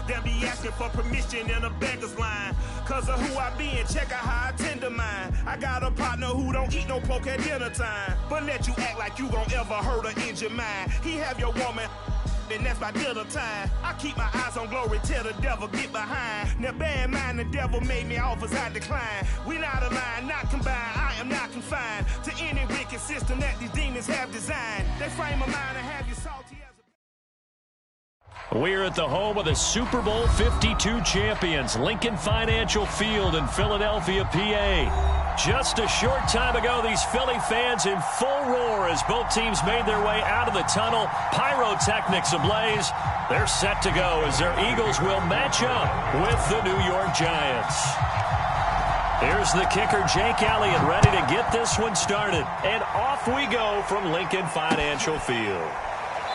They'll be asking for permission in a beggar's line. Cause of who I be and check out how I tend to mine. I got a partner who don't eat no pork at dinner time, but let you act like you gon' ever hurt or injure mine. He have your woman, and that's by dinner time. I keep my eyes on glory till the devil get behind. Now bear in mind the devil made me offers I decline. We not aligned, not combined, I am not confined to any wicked system that these demons have designed. They frame a mind and have you salty as a... We're at the home of the Super Bowl 52 champions, Lincoln Financial Field in Philadelphia, PA. Just a short time ago, these Philly fans in full roar as both teams made their way out of the tunnel. Pyrotechnics ablaze. They're set to go as their Eagles will match up with the New York Giants. Here's the kicker, Jake Elliott, ready to get this one started. And off we go from Lincoln Financial Field.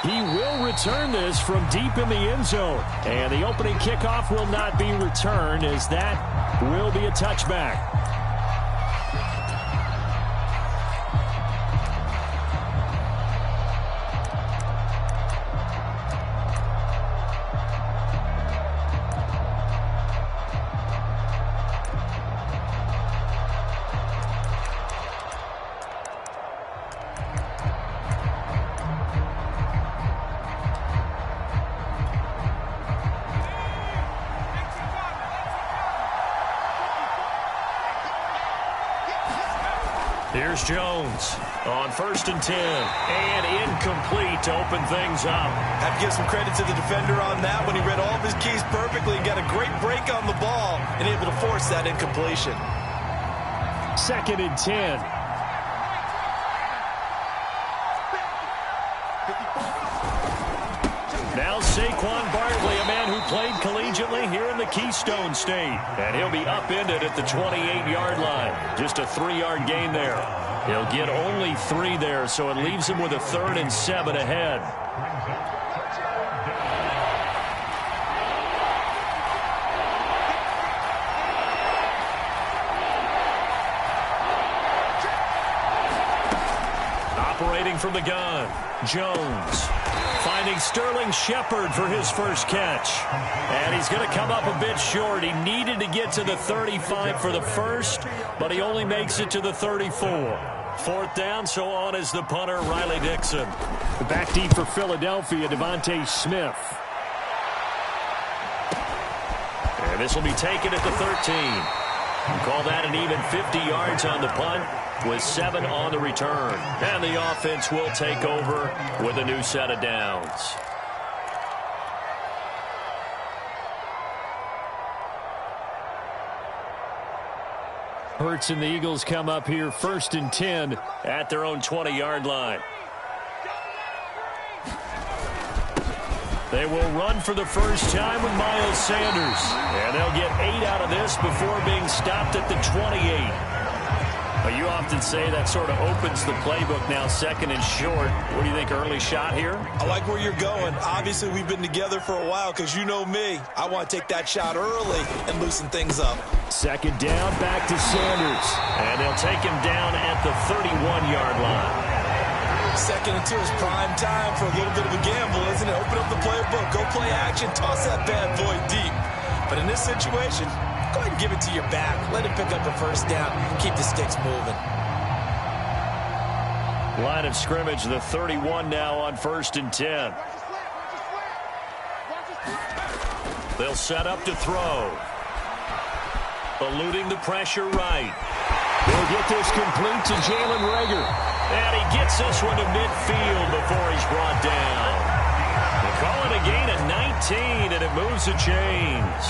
He will return this from deep in the end zone. And the opening kickoff will not be returned as that will be a touchback. Here's Jones on 1st and 10. And incomplete to open things up. Have to give some credit to the defender on that one. He read all of his keys perfectly and got a great break on the ball and able to force that incompletion. 2nd and 10. Now Saquon Barkley, a man who played collegiately here in the Keystone State. And he'll be upended at the 28-yard line. Just a 3-yard gain there. He'll get only 3 there, so it leaves him with a 3rd and 7 ahead. Operating from the gun, Jones. Finding Sterling Shepard for his first catch. And he's going to come up a bit short. He needed to get to the 35 for the first, but he only makes it to the 34. 4th down, so on is the punter, Riley Dixon. Back deep for Philadelphia, Devontae Smith. And this will be taken at the 13. Call that an even 50 yards on the punt, with 7 on the return. And the offense will take over with a new set of downs. Hurts and the Eagles come up here 1st and 10 at their own 20-yard line. They will run for the first time with Miles Sanders. And they'll get 8 out of this before being stopped at the 28. You often say that sort of opens the playbook now, 2nd and short. What do you think, early shot here? I like where you're going. Obviously, we've been together for a while because you know me. I want to take that shot early and loosen things up. 2nd down, back to Sanders. And they'll take him down at the 31-yard line. 2nd and 2 is prime time for a little bit of a gamble, isn't it? Open up the playbook, go play action, toss that bad boy deep. But in this situation, go ahead and give it to your back. Let him pick up a first down. Keep the sticks moving. Line of scrimmage, the 31 now on 1st and 10. They'll set up to throw. Eluding the pressure right. They'll get this complete to Jalen Reagor. And he gets this one to midfield before he's brought down. They call it a gain of 19, and it moves the chains.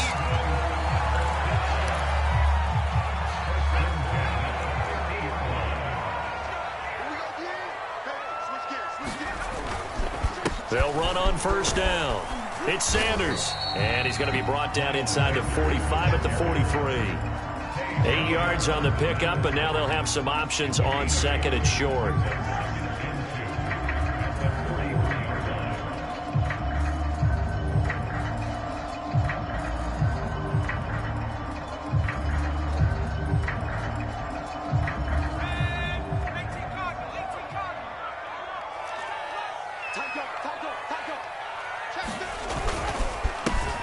They'll run on 1st down. It's Sanders, and he's going to be brought down inside the 45 at the 43. 8 yards on the pickup, and now they'll have some options on 2nd and short.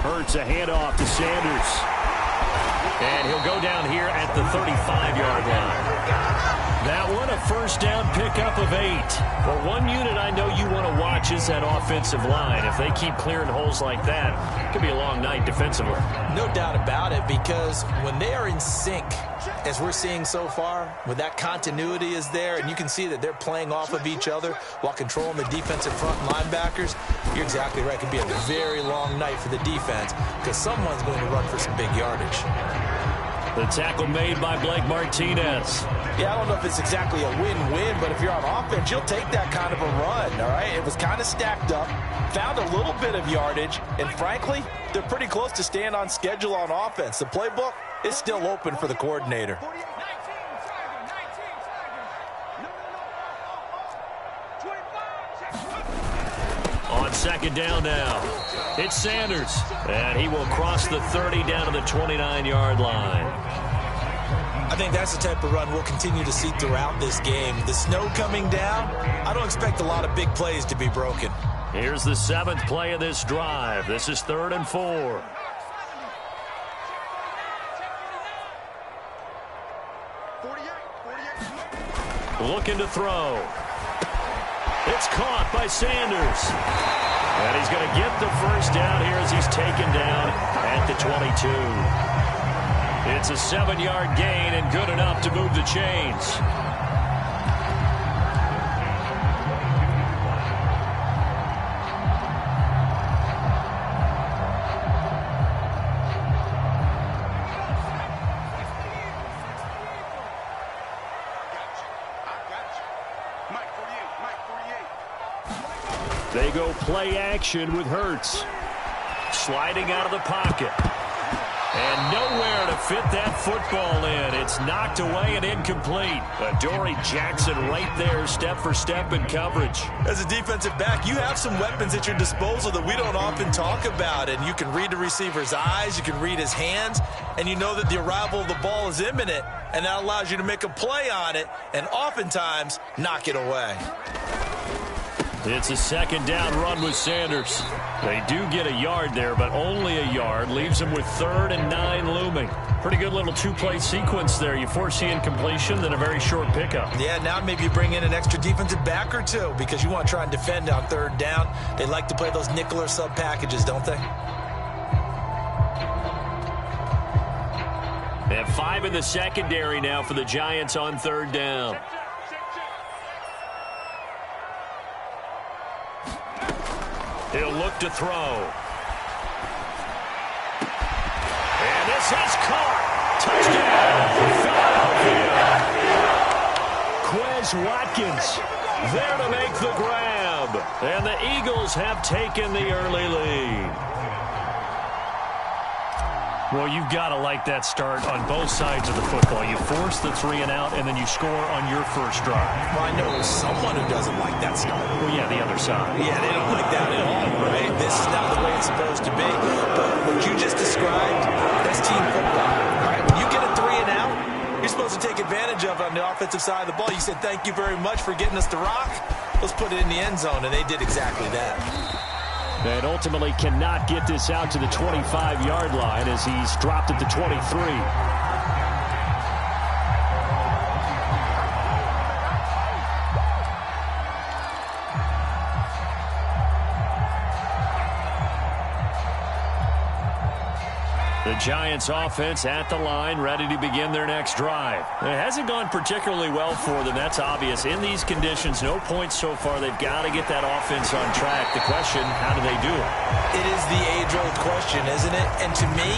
Hurts a handoff to Sanders. And he'll go down here at the 35-yard line. That one, a first down pickup of 8. Well, one unit I know you want to watch is that offensive line. If they keep clearing holes like that, it could be a long night defensively. No doubt about it, because when they are in sync, as we're seeing so far, when that continuity is there, and you can see that they're playing off of each other while controlling the defensive front linebackers, you're exactly right. It could be a very long night for the defense because someone's going to run for some big yardage. The tackle made by Blake Martinez. Yeah, I don't know if it's exactly a win-win, but if you're on offense, you'll take that kind of a run, all right? It was kind of stacked up, found a little bit of yardage, and frankly, they're pretty close to staying on schedule on offense. The playbook is still open for the coordinator. On second down now, it's Sanders, and he will cross the 30 down to the 29-yard line. I think that's the type of run we'll continue to see throughout this game. The snow coming down, I don't expect a lot of big plays to be broken. Here's the 7th play of this drive. This is 3rd and 4. Looking to throw. It's caught by Sanders. And he's going to get the first down here as he's taken down at the 22. It's a 7-yard gain and good enough to move the chains. They go play action with Hurts. Sliding out of the pocket. And nowhere to fit that football in. It's knocked away and incomplete. Adoree Jackson right there, step for step in coverage. As a defensive back, you have some weapons at your disposal that we don't often talk about. And you can read the receiver's eyes, you can read his hands, and you know that the arrival of the ball is imminent. And that allows you to make a play on it and oftentimes knock it away. It's a second down run with Sanders. They do get a yard there, but only a yard. Leaves them with 3rd and 9 looming. Pretty good little two-play sequence there. You force the incompletion, then a very short pickup. Yeah, now maybe you bring in an extra defensive back or two because you want to try and defend on 3rd down. They like to play those nickel or sub packages, don't they? They have 5 in the secondary now for the Giants on 3rd down. He'll look to throw. And this is caught. Touchdown, Philadelphia. Quez Watkins there to make the grab. And the Eagles have taken the early lead. Well, you've got to like that start on both sides of the football. You force the 3 and out, and then you score on your first drive. Well, I know someone who doesn't like that start. Well, yeah, the other side. Yeah, they don't like that at all, right? This is not the way it's supposed to be. But what you just described, that's team football. All right, when you get a 3 and out, you're supposed to take advantage of it on the offensive side of the ball. You said, thank you very much for getting us the rock. Let's put it in the end zone, and they did exactly that. And ultimately cannot get this out to the 25-yard line as he's dropped at the 23. The Giants offense at the line, ready to begin their next drive. It hasn't gone particularly well for them. That's obvious. In these conditions, no points so far. They've got to get that offense on track. The question, how do they do it? It is the age-old question, isn't it? And to me,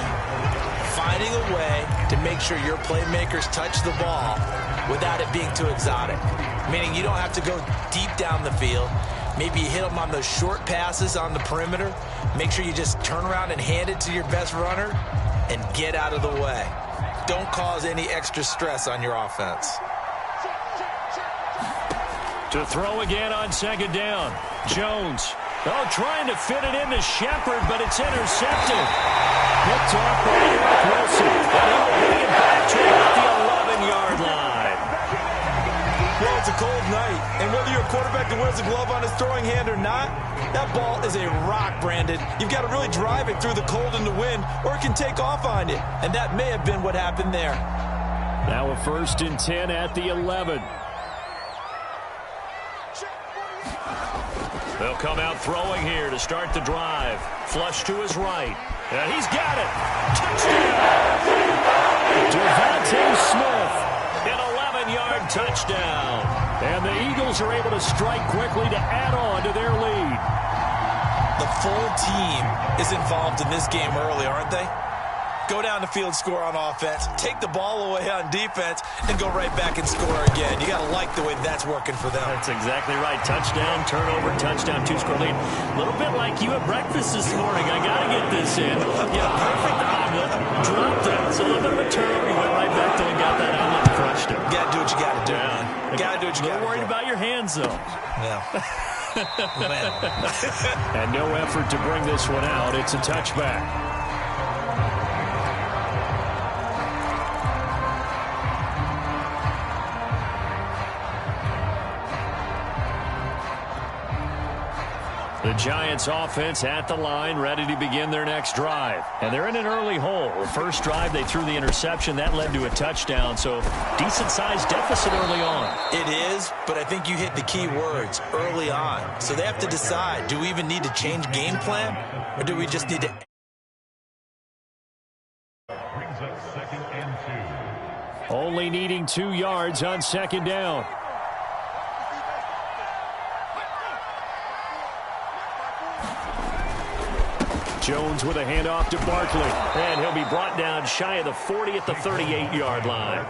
finding a way to make sure your playmakers touch the ball without it being too exotic. Meaning you don't have to go deep down the field. Maybe you hit them on those short passes on the perimeter. Make sure you just turn around and hand it to your best runner and get out of the way. Don't cause any extra stress on your offense. To throw again on second down. Jones. Oh, trying to fit it into Shepard, but it's intercepted. Picked off by Eric Wilson. And he'll bring it back to about the 11-yard line. Well, it's a cold night, and whether you're a quarterback that wears the glove on his throwing hand or not, that ball is a rock, Brandon. You've got to really drive it through the cold and the wind, or it can take off on you. And that may have been what happened there. Now a 1st and 10 at the 11. They'll come out throwing here to start the drive. Flush to his right. And he's got it. Touchdown! Devontae Smith, an 11-yard touchdown. And the Eagles are able to strike quickly to add on to their lead. The full team is involved in this game early, aren't they? Go down the field, score on offense, take the ball away on defense, and go right back and score again. You got to like the way that's working for them. That's exactly right. Touchdown, turnover, touchdown, 2-score lead. A little bit like you at breakfast this morning. I got to get this in. Yeah, perfect omelet. Dropped it. It's a little bit of a turnover. You went right back there and got that omelet and crushed it. You got to do what you got to do, man. You got to do what you got to do. You're worried about your hands, though. Yeah. And no effort to bring this one out. It's a touchback. The Giants offense at the line, ready to begin their next drive. And they're in an early hole. The first drive, they threw the interception. That led to a touchdown, so decent-sized deficit early on. It is, but I think you hit the key words, early on. So they have to decide, do we even need to change game plan, or do we just need to... Brings up 2nd and 2. Only needing 2 yards on 2nd down. Jones with a handoff to Barkley. And he'll be brought down shy of the 40 at the 38-yard line.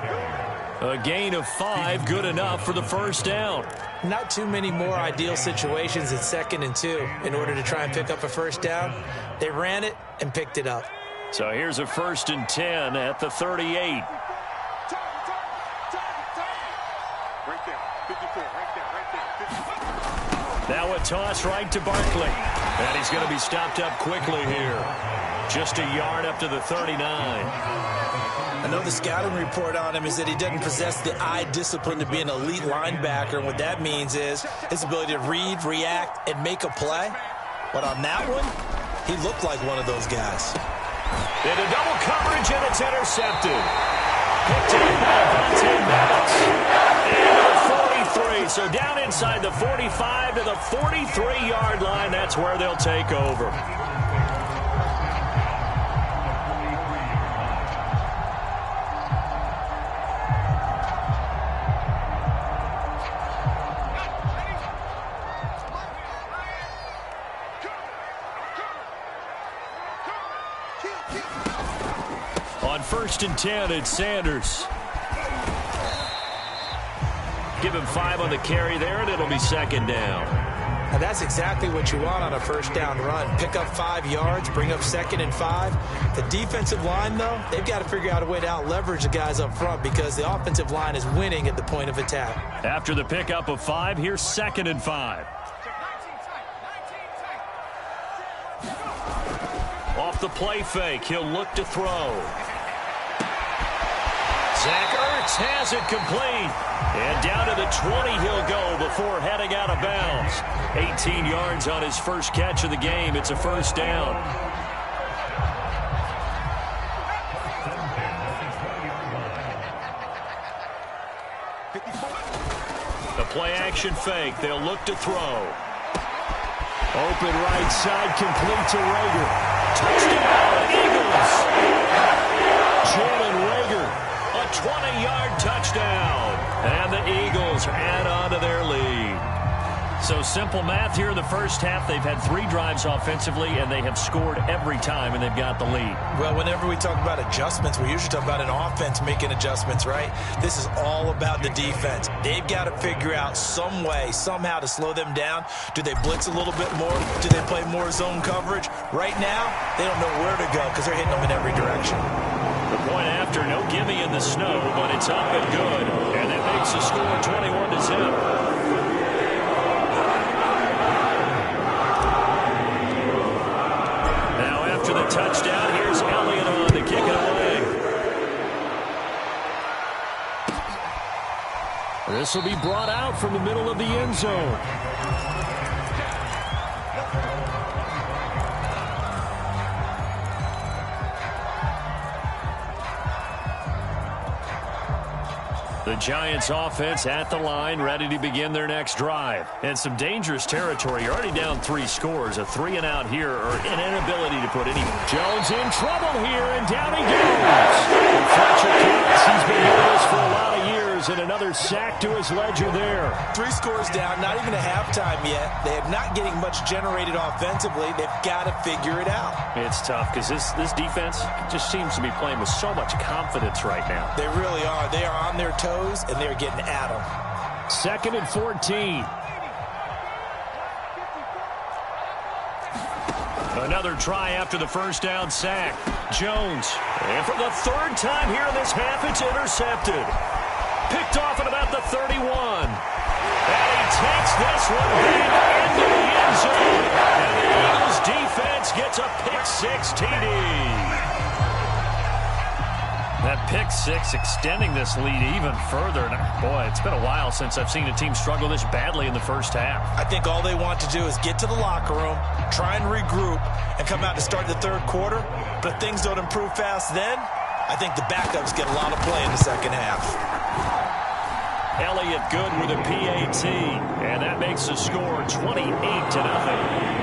A gain of 5, good enough for the first down. Not too many more ideal situations in 2nd and 2 in order to try and pick up a first down. They ran it and picked it up. So here's a 1st and 10 at the 38. Now a toss right to Barkley. And he's going to be stopped up quickly here. Just a yard up to the 39. I know the scouting report on him is that he doesn't possess the eye discipline to be an elite linebacker. And what that means is his ability to read, react, and make a play. But on that one, he looked like one of those guys. Into double coverage, and it's intercepted. Picked up by Devontae Maddox. And 43. So down inside the 45 to the 43-yard line. That's where they'll take over. On 1st and 10, it's Sanders. Give him 5 on the carry there, and it'll be 2nd down. Now that's exactly what you want on a first down run. Pick up 5 yards, bring up 2nd and 5. The defensive line, though, they've got to figure out a way to out-leverage the guys up front because the offensive line is winning at the point of attack. After the pickup of 5, here's 2nd and 5. Off the play fake, he'll look to throw. Zach Ertz has it complete. And down to the 20 he'll go before heading out of bounds. 18 yards on his first catch of the game. It's a first down. The play action fake. They'll look to throw. Open right side, complete to Rager. Touchdown, Eagles! Jalen Rager, a 20-yard touchdown. And the Eagles add on to their lead. So simple math here in the first half. They've had 3 drives offensively, and they have scored every time, and they've got the lead. Well, whenever we talk about adjustments, we usually talk about an offense making adjustments, right? This is all about the defense. They've got to figure out some way, somehow to slow them down. Do they blitz a little bit more? Do they play more zone coverage? Right now, they don't know where to go because they're hitting them in every direction. The point after, no gimme in the snow, but it's up and good. And that makes the score 21-0. To the touchdown. Here's Elliott on to kick it away. This will be brought out from the middle of the end zone. The Giants offense at the line, ready to begin their next drive. And some dangerous territory. You're already down 3 scores. A 3-and-out here, or an inability to put any. Jones in trouble here, and down he goes. And Fletcher Counts, he's been with us for a lot of years, and another sack to his ledger there. 3 scores down, not even a halftime yet. They are not getting much generated offensively. They've got to figure it out. It's tough because this defense just seems to be playing with so much confidence right now. They really are. They are on their toes, and they're getting at them. 2nd and 14. Another try after the first down sack. Jones. And for the 3rd time here in this half, it's intercepted. Picked off at about the 31. And he takes this one back into the end zone. And the Eagles defense gets a pick-6 TD. That pick-6 extending this lead even further. And boy, it's been a while since I've seen a team struggle this badly in the first half. I think all they want to do is get to the locker room, try and regroup, and come out to start the 3rd quarter. But if things don't improve fast then, I think the backups get a lot of play in the second half. Elliott good with a PAT. And that makes the score 28-0.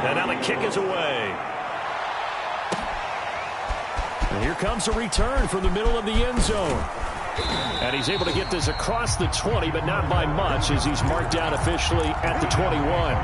And now the kick is away. And here comes a return from the middle of the end zone. And he's able to get this across the 20, but not by much, as he's marked down officially at the 21.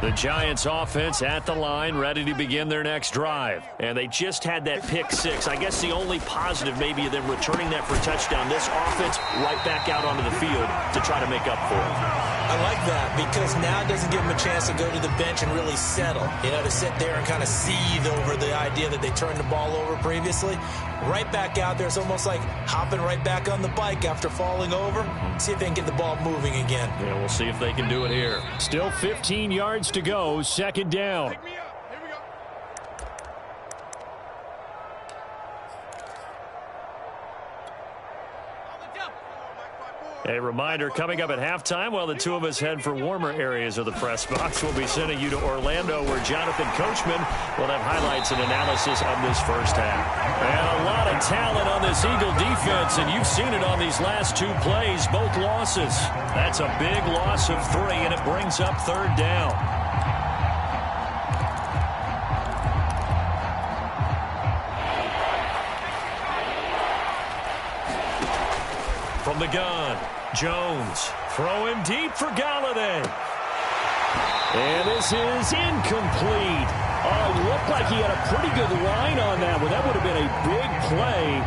The Giants offense at the line, ready to begin their next drive. And they just had that pick-6. I guess the only positive maybe of them returning that for a touchdown. This offense right back out onto the field to try to make up for it. I like that because now it doesn't give them a chance to go to the bench and really settle. You know, to sit there and kind of seethe over the idea that they turned the ball over previously. Right back out there. It's almost like hopping right back on the bike after falling over. See if they can get the ball moving again. Yeah, we'll see if they can do it here. Still 15 yards to go. 2nd down. A reminder, coming up at halftime, while the two of us head for warmer areas of the press box, we'll be sending you to Orlando, where Jonathan Coachman will have highlights and analysis of this first half. And a lot of talent on this Eagle defense, and you've seen it on these last 2 plays, both losses. That's a big loss of 3, and it brings up 3rd down. From the gun, Jones throwing deep for Galladay. And this is incomplete. Oh, it looked like he had a pretty good line on that one. That would have been a big play,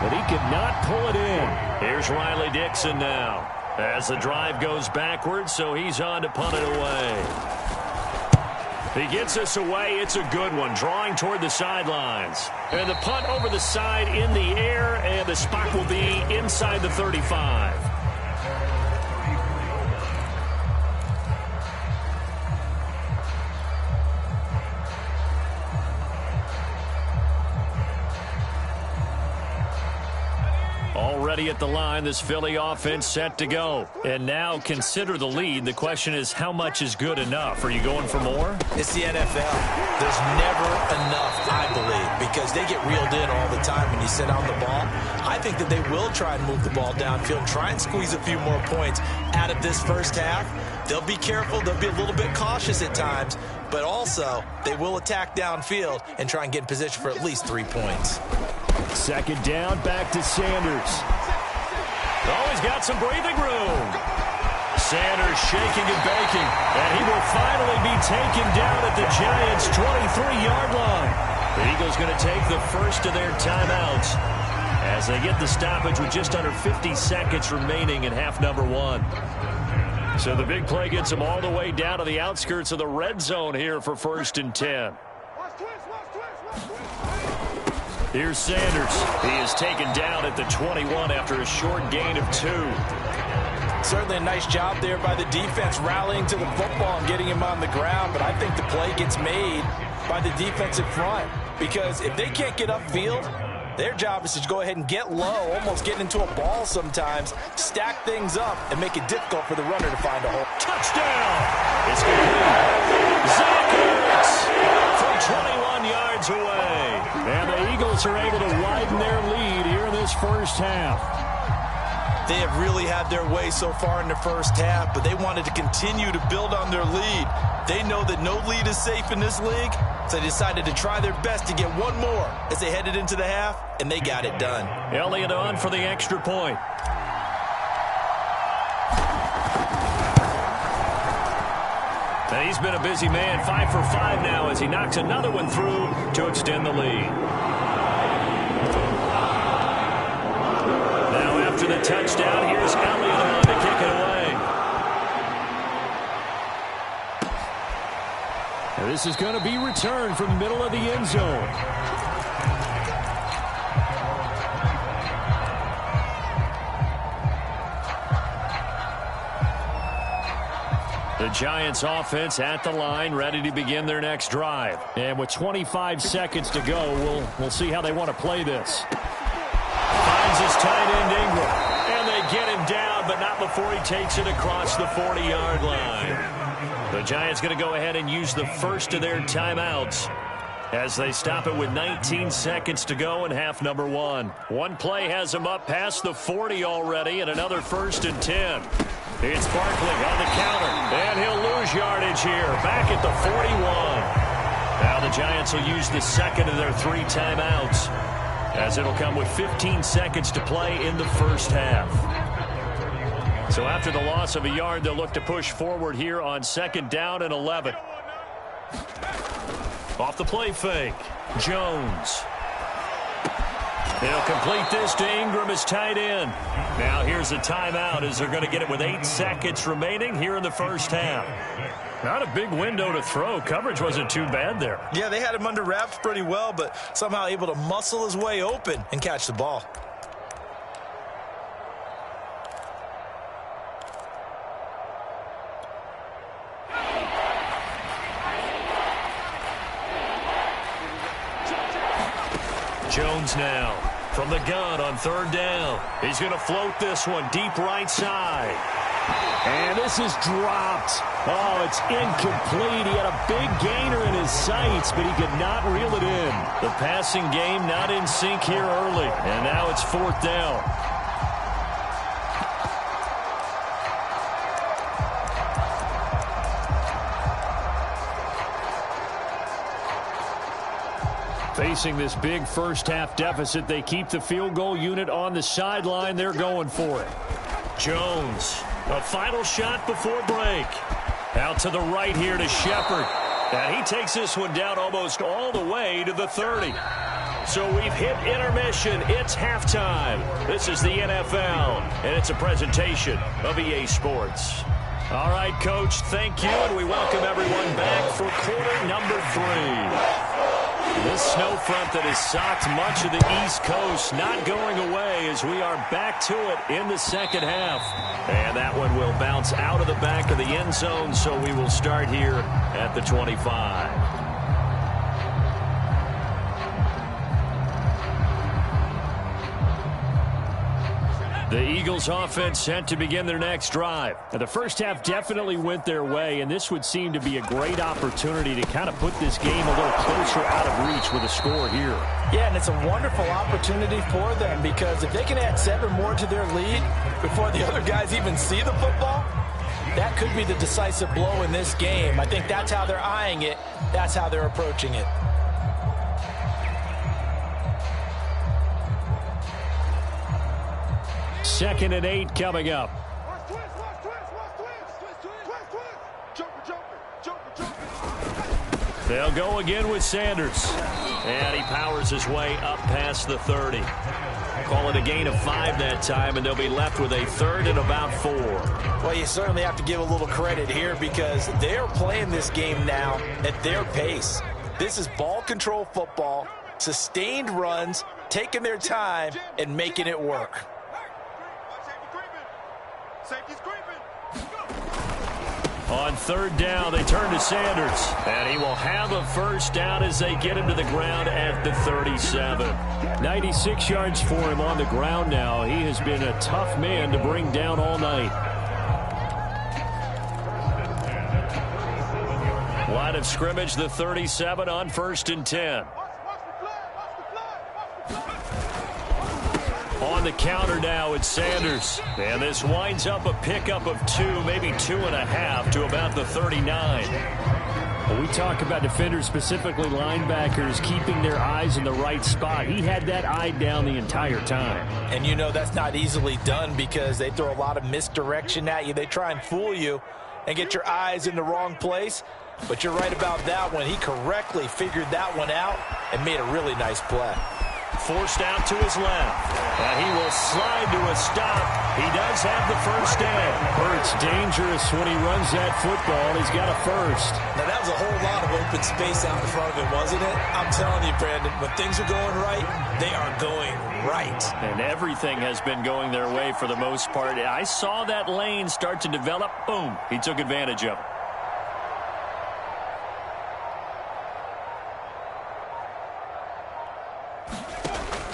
but he could not pull it in. Here's Riley Dixon now as the drive goes backwards, so he's on to punt it away. He gets us away. It's a good one, drawing toward the sidelines. And the punt over the side in the air, and the spot will be inside the 35. Already at the line, this Philly offense set to go. And now consider the lead. The question is, how much is good enough? Are you going for more? It's the NFL. There's never enough, I believe, because they get reeled in all the time when you sit on the ball. I think that they will try and move the ball downfield, try and squeeze a few more points out of this first half. They'll be careful. They'll be a little bit cautious at times, but also they will attack downfield and try and get in position for at least 3 points. 2nd down, back to Sanders. Oh, he's got some breathing room. Sanders shaking and baking, and he will finally be taken down at the Giants' 23-yard line. The Eagles going to take the first of their timeouts as they get the stoppage with just under 50 seconds remaining in half number one. So the big play gets them all the way down to the outskirts of the red zone here for 1st and 10. Here's Sanders. He is taken down at the 21 after a short gain of 2. Certainly a nice job there by the defense rallying to the football and getting him on the ground, but I think the play gets made by the defensive front, because if they can't get upfield, their job is to go ahead and get low, almost get into a ball sometimes, stack things up, and make it difficult for the runner to find a hole. Touchdown! It's complete. Zach Ertz from 21 yards away. And the Eagles are able to widen their lead here in this first half. They have really had their way so far in the first half, but they wanted to continue to build on their lead. They know that no lead is safe in this league, so they decided to try their best to get one more as they headed into the half, and they got it done. Elliott on for the extra point. And he's been a busy man, 5 for 5 now as he knocks another one through to extend the lead. After the touchdown, here's Elliott on to kick it away. And this is going to be returned from the middle of the end zone. The Giants offense at the line, ready to begin their next drive. And with 25 seconds to go, we'll see how they want to play this. Finds his tight end Ingram, and they get him down, but not before he takes it across the 40-yard line. The Giants going to go ahead and use the first of their timeouts as they stop it with 19 seconds to go in half number one. One play has them up past the 40 already, and another 1st and 10. It's Barkley on the counter, and he'll lose yardage here, back at the 41. Now the Giants will use the second of their 3 timeouts, as it'll come with 15 seconds to play in the first half. So after the loss of a yard, they'll look to push forward here on 2nd down and 11. Off the play fake, Jones. They'll complete this to Ingram as tight end. Now here's a timeout as they're going to get it with 8 seconds remaining here in the first half. Not a big window to throw. Coverage wasn't too bad there. Yeah, they had him under wraps pretty well, but somehow able to muscle his way open and catch the ball. Jones now from the gun on 3rd down. He's going to float this one deep right side. And this is dropped. Oh, it's incomplete. He had a big gainer in his sights, but he could not reel it in. The passing game not in sync here early. And now it's 4th down. Facing this big first-half deficit, they keep the field goal unit on the sideline. They're going for it. Jones, a final shot before break. Out to the right here to Shepard. And he takes this one down almost all the way to the 30. So we've hit intermission. It's halftime. This is the NFL, and it's a presentation of EA Sports. All right, Coach, thank you, and we welcome everyone back for quarter number 3. This snow front that has socked much of the East Coast not going away as we are back to it in the second half. And that one will bounce out of the back of the end zone, so we will start here at the 25. The Eagles offense set to begin their next drive. Now, the first half definitely went their way, and this would seem to be a great opportunity to kind of put this game a little closer out of reach with a score here. Yeah, and it's a wonderful opportunity for them, because if they can add 7 more to their lead before the other guys even see the football, that could be the decisive blow in this game. I think that's how they're eyeing it. That's how they're approaching it. Second and 8 coming up. They'll go again with Sanders. And he powers his way up past the 30. Call it a gain of 5 that time, and they'll be left with a 3rd and about 4. Well, you certainly have to give a little credit here because they're playing this game now at their pace. This is ball control football, sustained runs, taking their time, and making it work. On 3rd down, they turn to Sanders. And he will have a first down as they get him to the ground at the 37. 96 yards for him on the ground now. He has been a tough man to bring down all night. Line of scrimmage, the 37 on 1st and 10. On the counter now, it's Sanders. And this winds up a pickup of 2, maybe 2.5 to about the 39. Well, we talk about defenders, specifically linebackers, keeping their eyes in the right spot. He had that eye down the entire time. And you know that's not easily done because they throw a lot of misdirection at you. They try and fool you and get your eyes in the wrong place. But you're right about that one. He correctly figured that one out and made a really nice play. Forced out to his left. And he will slide to a stop. He does have the first down. Hurts dangerous when he runs that football. He's got a first. Now, that was a whole lot of open space out in front of him, wasn't it? I'm telling you, Brandon, when things are going right, they are going right. And everything has been going their way for the most part. I saw that lane start to develop. Boom. He took advantage of it.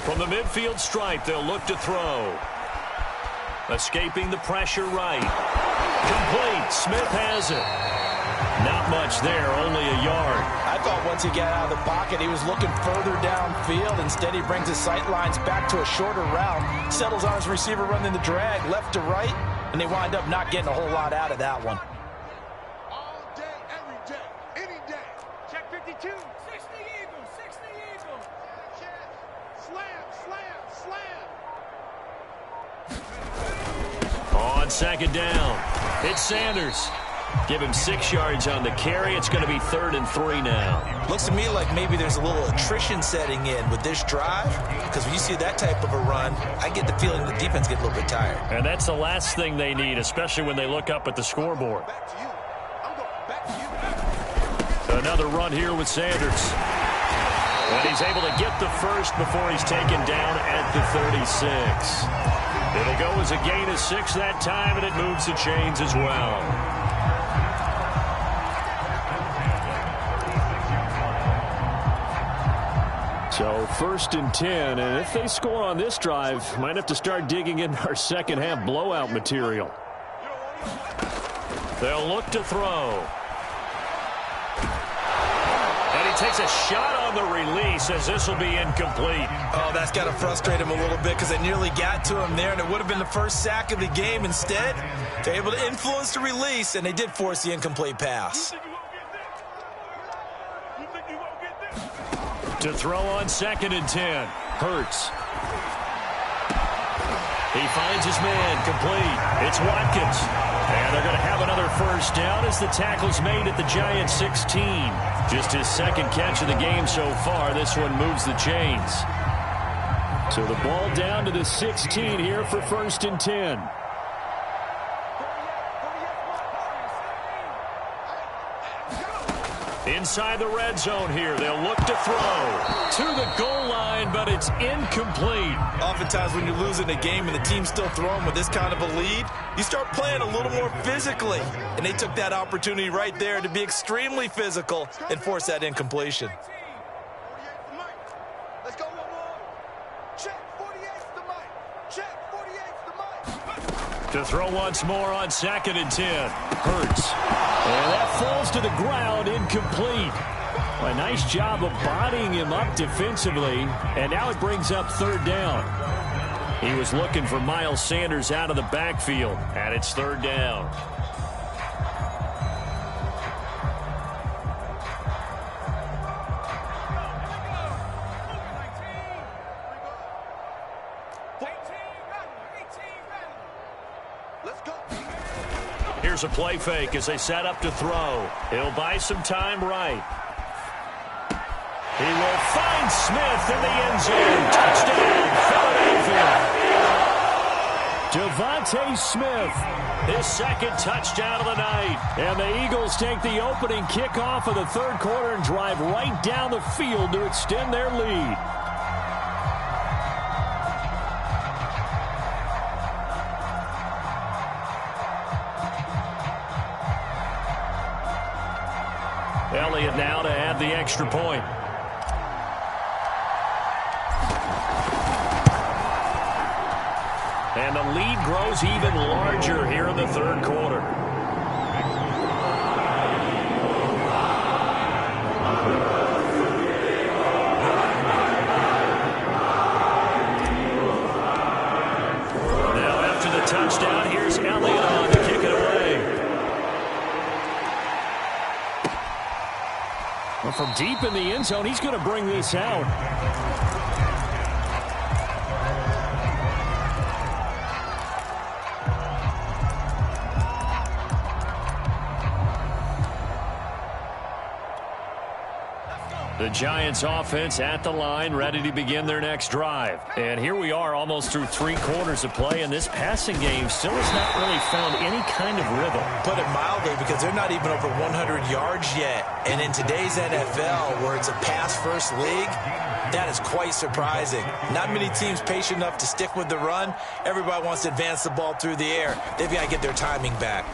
From the midfield stripe, they'll look to throw. Escaping the pressure right. Complete. Smith has it. Not much there, only a yard. I thought once he got out of the pocket, he was looking further downfield. Instead, he brings his sight lines back to a shorter route, settles on his receiver running the drag left to right, and they wind up not getting a whole lot out of that one. All day, every day, any day. Check 52. 60 Eagles, 60 Eagles. Slam, slam, slam. On 2nd down, it's Sanders. Give him 6 yards on the carry. It's going to be 3rd and 3 now. Looks to me like maybe there's a little attrition setting in with this drive, because when you see that type of a run, I get the feeling the defense gets a little bit tired. And that's the last thing they need, especially when they look up at the scoreboard. Back to you. I'm going back to you. Another run here with Sanders. And he's able to get the first before he's taken down at the 36. It'll go as a gain of 6 that time, and it moves the chains as well. So 1st and 10, and if they score on this drive, might have to start digging in our second half blowout material. They'll look to throw. And he takes a shot on the release as this will be incomplete. Oh, that's got to frustrate him a little bit because they nearly got to him there, and it would have been the first sack of the game. Instead, they're able to influence the release, and they did force the incomplete pass. To throw on 2nd and 10. Hurts. He finds his man complete. It's Watkins. And they're going to have another first down as the tackle's made at the Giants 16. Just his 2nd catch of the game so far. This one moves the chains. So the ball down to the 16 here for 1st and 10. Inside the red zone here. They'll look to throw to the goal line, but it's incomplete. Oftentimes when you're losing a game and the team's still throwing with this kind of a lead, you start playing a little more physically. And they took that opportunity right there to be extremely physical and force that incompletion. Let's go, check 48's the mic. Check 48's the mic. To throw once more on 2nd and 10. Hurts. And that falls to the ground, incomplete. A nice job of bodying him up defensively, and now it brings up 3rd down. He was looking for Miles Sanders out of the backfield, and it's 3rd down. Here's a play fake as they set up to throw. He'll buy some time right. He will find Smith in the end zone. Touchdown, Philadelphia. Devontae Smith, his second touchdown of the night. And the Eagles take the opening kickoff of the third quarter and drive right down the field to extend their lead. Elliott now to add the extra point. And the lead grows even larger here in the third quarter. Now after the touchdown, here's Elliott on to kick it away. Well, from deep in the end zone, he's going to bring this out. The Giants offense at the line, ready to begin their next drive. And here we are almost through 3 quarters of play, and this passing game still has not really found any kind of rhythm. Put it mildly, because they're not even over 100 yards yet. And in today's NFL, where it's a pass-first league, that is quite surprising. Not many teams patient enough to stick with the run. Everybody wants to advance the ball through the air. They've got to get their timing back.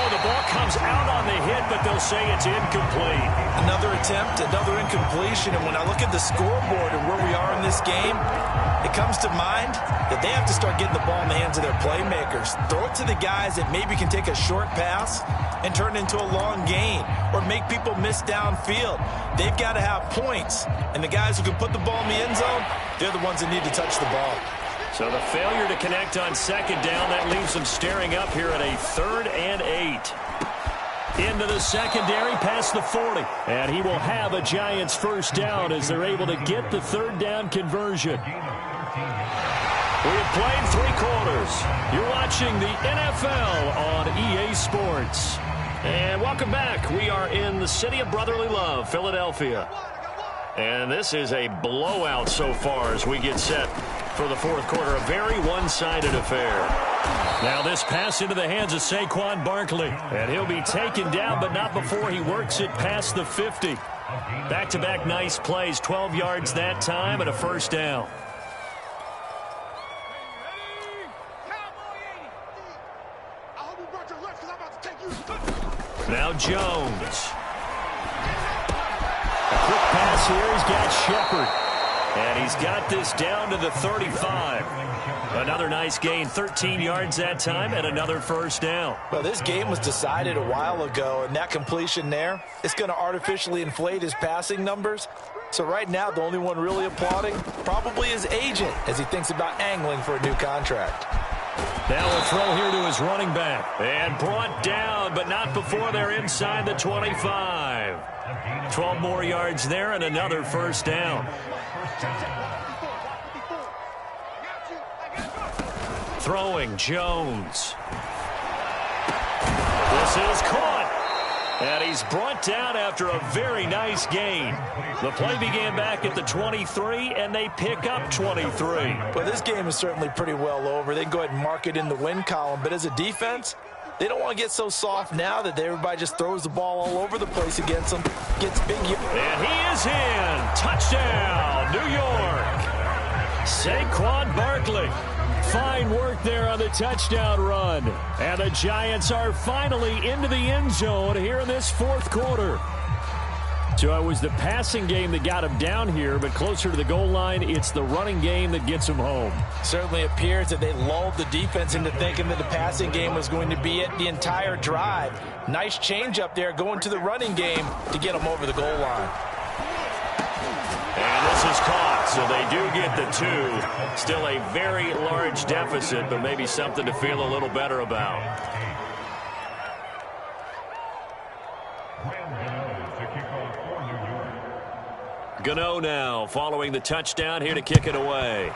The ball comes out on the hit, but they'll say it's incomplete. Another attempt, another incompletion, and when I look at the scoreboard and where we are in this game, it comes to mind that they have to start getting the ball in the hands of their playmakers. Throw it to the guys that maybe can take a short pass and turn it into a long gain or make people miss downfield. They've got to have points, and the guys who can put the ball in the end zone, they're the ones that need to touch the ball. So the failure to connect on second down, that leaves them staring up here at a 3rd and 8. Into the secondary, past the 40. And he will have a Giants first down as they're able to get the 3rd down conversion. We have played 3 quarters. You're watching the NFL on EA Sports. And welcome back. We are in the city of brotherly love, Philadelphia. And this is a blowout so far as we get set for the fourth quarter. A very one-sided affair. Now this pass into the hands of Saquon Barkley. And he'll be taken down, but not before he works it past the 50. Back-to-back nice plays. 12 yards that time and a first down. Now Jones. A quick pass here. He's got Shepard. And he's got this down to the 35. Another nice gain, 13 yards that time, and another first down. Well, this game was decided a while ago, and that completion there, it's going to artificially inflate his passing numbers. So right now, the only one really applauding probably his agent as he thinks about angling for a new contract. Now a throw here to his running back. And brought down, but not before they're inside the 25. 12 more yards there and another first down. Throwing Jones. This is caught. And he's brought down after a very nice gain. The play began back at the 23, and they pick up 23. Well, this game is certainly pretty well over. They can go ahead and mark it in the win column. But as a defense, they don't want to get so soft now that everybody just throws the ball all over the place against them. Gets big. And he is in. Touchdown, New York. Saquon Barkley. Fine work there on the touchdown run. And the Giants are finally into the end zone here in this fourth quarter. So it was the passing game that got him down here, but closer to the goal line, it's the running game that gets him home. Certainly appears that they lulled the defense into thinking that the passing game was going to be it the entire drive. Nice change up there going to the running game to get them over the goal line. And this is caught, so they do get the 2. Still a very large deficit, but maybe something to feel a little better about. Gano now following the touchdown here to kick it away.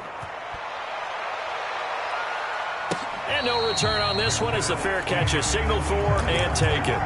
And no return on this one as the fair catch is signaled for and taken.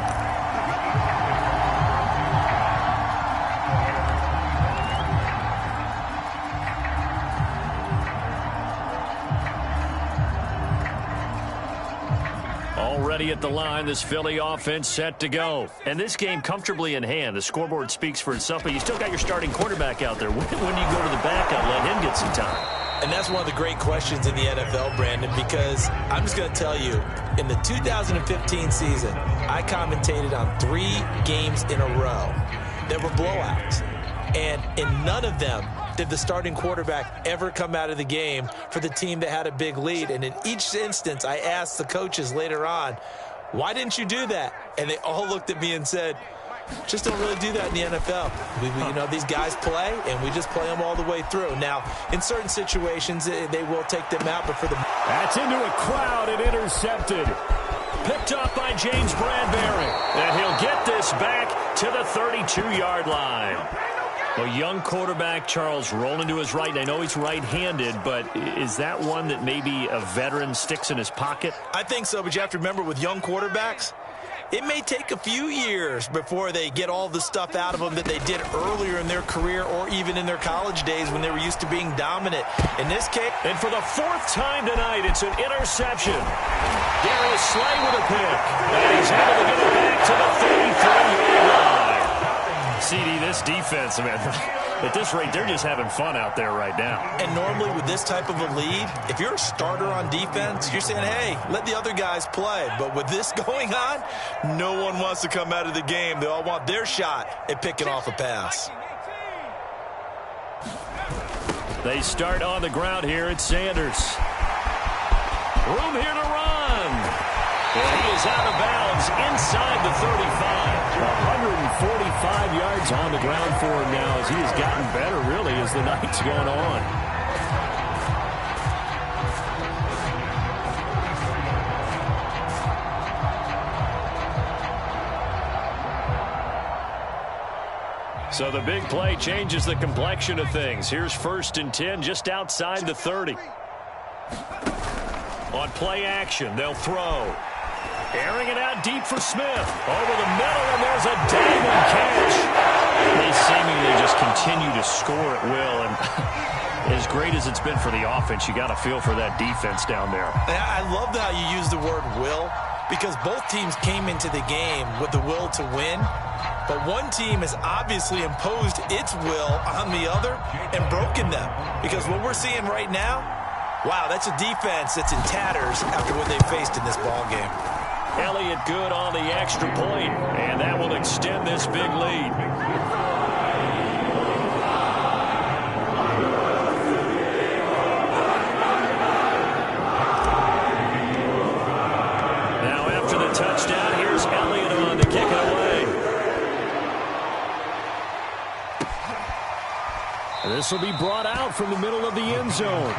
ready at the line. This Philly offense set to go. And this game comfortably in hand. The scoreboard speaks for itself, but you still got your starting quarterback out there. When do you go to the backup, let him get some time? And that's one of the great questions in the NFL, Brandon, because I'm just going to tell you, in the 2015 season, I commentated on 3 games in a row that were blowouts. And in none of them did the starting quarterback ever come out of the game for the team that had a big lead. And in each instance, I asked the coaches later on, why didn't you do that? And they all looked at me and said, just don't really do that in the NFL. You know, these guys play, and we just play them all the way through. Now, in certain situations, they will take them out, but for the... That's into a crowd and intercepted. Picked up by James Bradbury. And he'll get this back to the 32-yard line. A young quarterback, Charles, rolling to his right. I know he's right-handed, but is that one that maybe a veteran sticks in his pocket? I think so, but you have to remember with young quarterbacks, it may take a few years before they get all the stuff out of them that they did earlier in their career or even in their college days when they were used to being dominant. In this case... And for the 4th time tonight, it's an interception. Darius Slay with a pick. And he's able to get it back to the 33-yard line. CD, this defense, man, at this rate, they're just having fun out there right now. And normally with this type of a lead, if you're a starter on defense, you're saying, hey, let the other guys play. But with this going on, no one wants to come out of the game. They all want their shot at picking off a pass. They start on the ground here at Sanders. Room here to run. And he is out of bounds inside the 35. 145 yards on the ground for him now as he has gotten better, really, as the night's gone on. So the big play changes the complexion of things. Here's 1st and 10 just outside the 30. On play action, they'll throw. Airing it out deep for Smith. Over the middle, and there's a diving catch. They seemingly just continue to score at will. And as great as it's been for the offense, you got to feel for that defense down there. I love how you use the word will, because both teams came into the game with the will to win. But one team has obviously imposed its will on the other and broken them. Because what we're seeing right now, wow, that's a defense that's in tatters after what they faced in this ball game. Elliott good on the extra point, and that will extend this big lead. Now after the touchdown, here's Elliott on to kick it away. And this will be brought out from the middle of the end zone.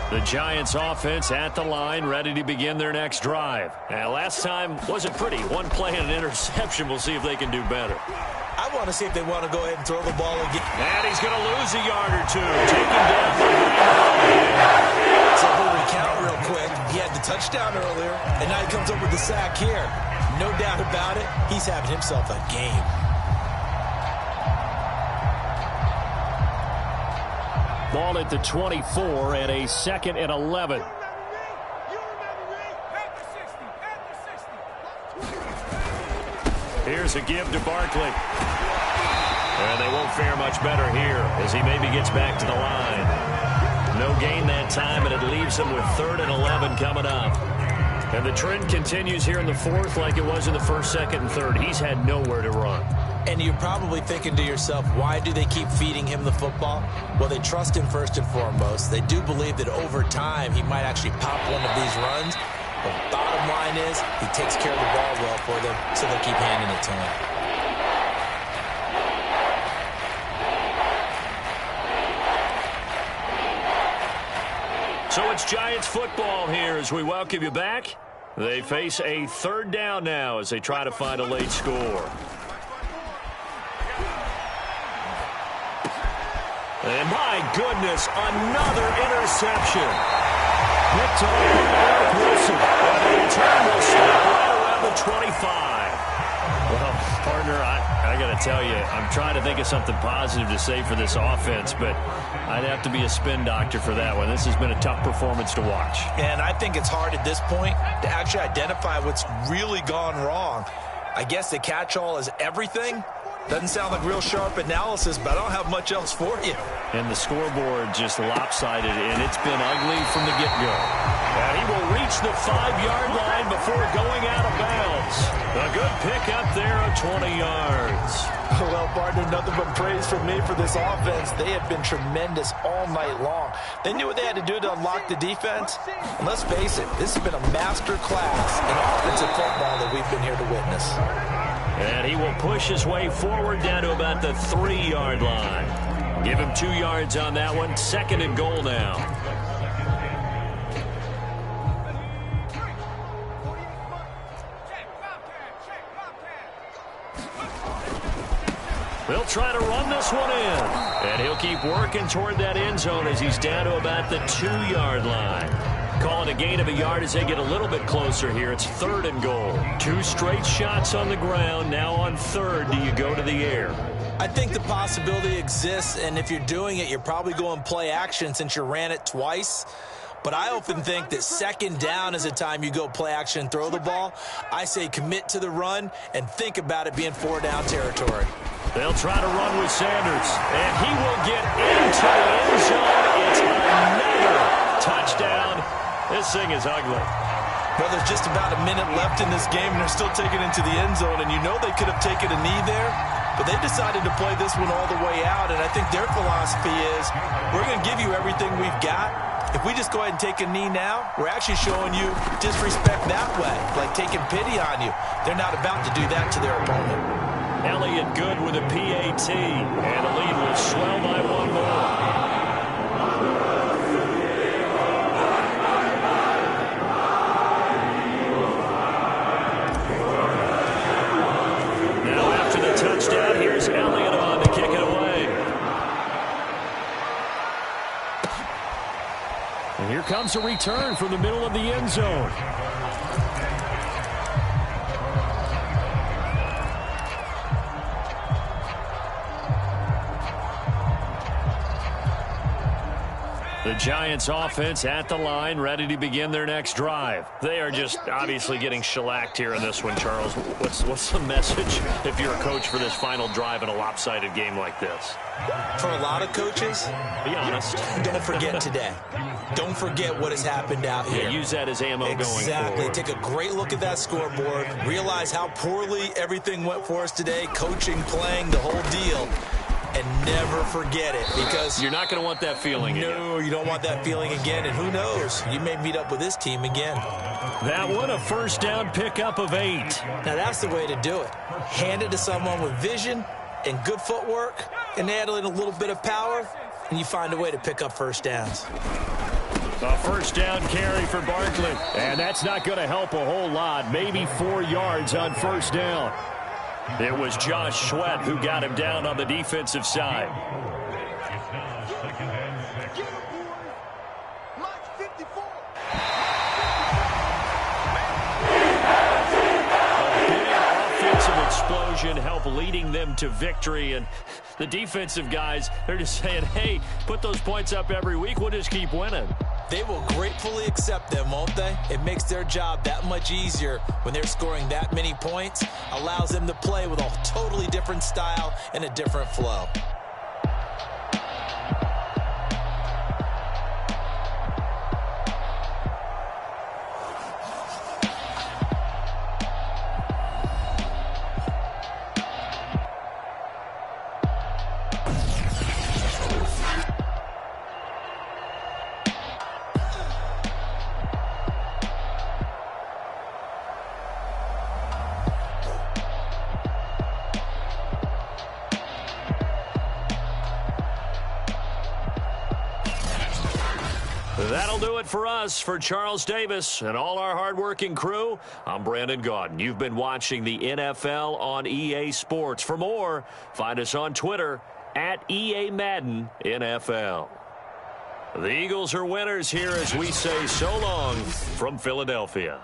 The Giants offense at the line, ready to begin their next drive. Now, last time wasn't pretty. One play and an interception. We'll see if they can do better. I want to see if they want to go ahead and throw the ball again. And he's going to lose a yard or two. Take him down behind the line. So we'll recount real quick. He had the touchdown earlier, and now he comes up with the sack here. No doubt about it, he's having himself a game. Ball at the 24 and a 2nd and 11. Here's a give to Barkley. And they won't fare much better here as he maybe gets back to the line. No gain that time, and it leaves him with 3rd and 11 coming up. And the trend continues here in the 4th like it was in the 1st, 2nd, and 3rd. He's had nowhere to run. And you're probably thinking to yourself, why do they keep feeding him the football? Well, they trust him first and foremost. They do believe that over time he might actually pop one of these runs. But bottom line is he takes care of the ball well for them, so they'll keep handing it to him. So it's Giants football here as we welcome you back. They face a 3rd down now as they try to find a late score. And my goodness, another interception. Picked off by Eric Wilson. And the return will stop right around the 25. Well, partner, I got to tell you, I'm trying to think of something positive to say for this offense, but I'd have to be a spin doctor for that one. This has been a tough performance to watch. And I think it's hard at this point to actually identify what's really gone wrong. I guess the catch-all is everything. Doesn't sound like real sharp analysis, but I don't have much else for you. And the scoreboard just lopsided, and it's been ugly from the get-go. And he will reach the 5-yard line before going out of bounds. A good pickup there of 20 yards. Well, partner, nothing but praise from me for this offense. They have been tremendous all night long. They knew what they had to do to unlock the defense. And let's face it, this has been a master class in offensive football that we've been here to witness. And he will push his way forward down to about the 3-yard line. Give him 2 yards on that one. 2nd and goal now. They'll try to run this one in. And he'll keep working toward that end zone as he's down to about the 2-yard line. Calling a gain of a yard as they get a little bit closer here. It's 3rd and goal. 2 straight shots on the ground. Now on 3rd, do you go to the air? I think the possibility exists, and if you're doing it, you're probably going play action since you ran it twice. But I often think that 2nd down is the time you go play action and throw the ball. I say commit to the run and think about it being 4-down territory. They'll try to run with Sanders, and he will get into the end zone. It's another touchdown. This thing is ugly. Well, there's just about a minute left in this game, and they're still taking it into the end zone. And you know they could have taken a knee there, but they decided to play this one all the way out. And I think their philosophy is, we're going to give you everything we've got. If we just go ahead and take a knee now, we're actually showing you disrespect that way, like taking pity on you. They're not about to do that to their opponent. Elliott good with a PAT, and the lead will swell by 1 more. Touchdown. Here's Elliott on to kick it away. And here comes a return from the middle of the end zone. The Giants offense at the line, ready to begin their next drive. They are just obviously getting shellacked here in this one, Charles. What's the message if you're a coach for this final drive in a lopsided game like this? For a lot of coaches, be honest. Don't forget today. Don't forget what has happened out here. Yeah, use that as ammo going forward. Exactly. Take a great look at that scoreboard. Realize how poorly everything went for us today. Coaching, playing, the whole deal. And never forget it, because you're not going to want that feeling again. No, you don't want that feeling again. And who knows? You may meet up with this team again. That one, a 1st down pickup of 8. Now, that's the way to do it. Hand it to someone with vision and good footwork, and add in a little bit of power, and you find a way to pick up 1st downs. A 1st down carry for Barkley. And that's not going to help a whole lot. Maybe 4 yards on 1st down. It was Josh Sweat who got him down on the defensive side. A big offensive explosion helped leading them to victory. And the defensive guys, they're just saying, hey, put those points up every week. We'll just keep winning. They will gratefully accept them, won't they? It makes their job that much easier when they're scoring that many points. Allows them to play with a totally different style and a different flow. That'll do it for us. For Charles Davis and all our hardworking crew, I'm Brandon Gaudin. You've been watching the NFL on EA Sports. For more, find us on Twitter at EA Madden NFL. The Eagles are winners here as we say so long from Philadelphia.